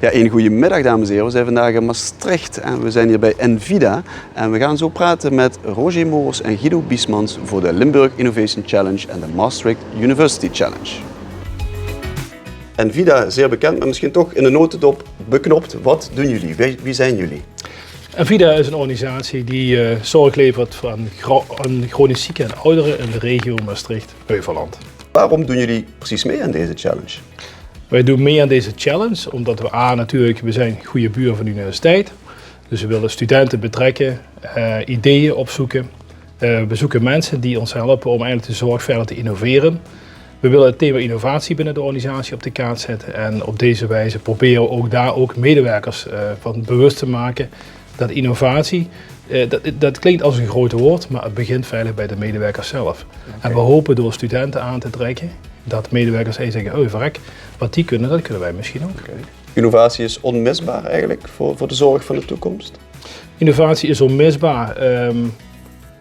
Ja, een goede middag dames en heren. We zijn vandaag in Maastricht en we zijn hier bij Envida. En we gaan zo praten met Roger Moors en Guido Biesmans voor de Limburg Innovation Challenge en de Maastricht University Challenge. Envida, zeer bekend, maar misschien toch in de notendop beknopt. Wat doen jullie? Wie zijn jullie? Envida is een organisatie die zorg levert aan chronisch zieken en ouderen in de regio Maastricht-Heuvelland. Waarom doen jullie precies mee aan deze challenge? Wij doen mee aan deze challenge omdat we zijn goede buren van de universiteit. Dus we willen studenten betrekken, ideeën opzoeken. We zoeken mensen die ons helpen om eigenlijk de zorg verder te innoveren. We willen het thema innovatie binnen de organisatie op de kaart zetten. En op deze wijze proberen we daar ook medewerkers van bewust te maken dat innovatie, dat klinkt als een groot woord, maar het begint feitelijk bij de medewerkers zelf. Okay. En we hopen door studenten aan te trekken dat medewerkers zeggen, oh verrek, wat die kunnen, dat kunnen wij misschien ook. Okay. Innovatie is onmisbaar eigenlijk voor de zorg van de toekomst? Innovatie is onmisbaar.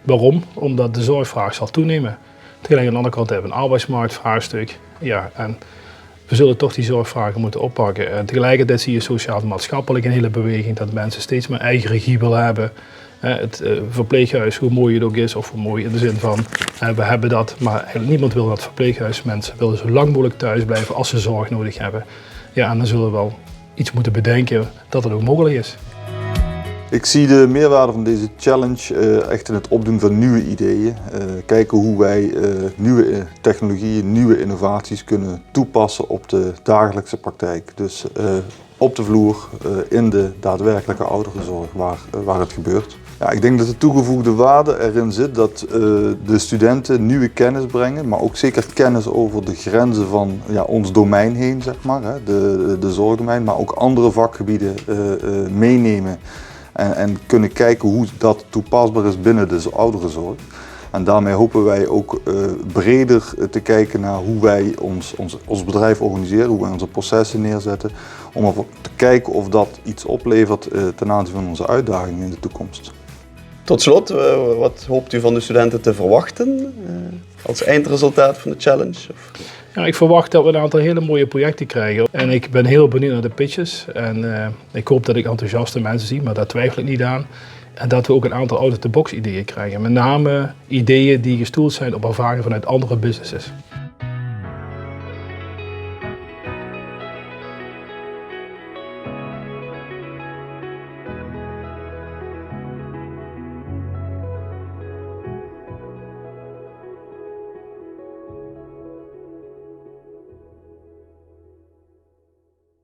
Waarom? Omdat de zorgvraag zal toenemen. Tegelijk aan de andere kant hebben we een arbeidsmarktvraagstuk. Ja, en we zullen toch die zorgvragen moeten oppakken. En tegelijkertijd zie je sociaal-maatschappelijk een hele beweging dat mensen steeds meer eigen regie willen hebben. Het verpleeghuis, hoe mooi het ook is, of hoe mooi in de zin van we hebben dat, maar eigenlijk niemand wil dat verpleeghuis. Mensen willen zo lang mogelijk thuis blijven als ze zorg nodig hebben. Ja, en dan zullen we wel iets moeten bedenken dat het ook mogelijk is. Ik zie de meerwaarde van deze challenge echt in het opdoen van nieuwe ideeën. Kijken hoe wij nieuwe technologieën, nieuwe innovaties kunnen toepassen op de dagelijkse praktijk. Dus op de vloer, in de daadwerkelijke ouderenzorg waar het gebeurt. Ja, ik denk dat de toegevoegde waarde erin zit dat de studenten nieuwe kennis brengen, maar ook zeker kennis over de grenzen van ons domein heen, zeg maar, de zorgdomein, maar ook andere vakgebieden meenemen. En kunnen kijken hoe dat toepasbaar is binnen de ouderenzorg. En daarmee hopen wij ook breder te kijken naar hoe wij ons bedrijf organiseren, hoe wij onze processen neerzetten. Om ervoor te kijken of dat iets oplevert ten aanzien van onze uitdagingen in de toekomst. Tot slot, wat hoopt u van de studenten te verwachten als eindresultaat van de challenge? Ja, ik verwacht dat we een aantal hele mooie projecten krijgen. En ik ben heel benieuwd naar de pitches. En ik hoop dat ik enthousiaste mensen zie, maar daar twijfel ik niet aan. En dat we ook een aantal out-of-the-box ideeën krijgen. Met name ideeën die gestoeld zijn op ervaringen vanuit andere businesses.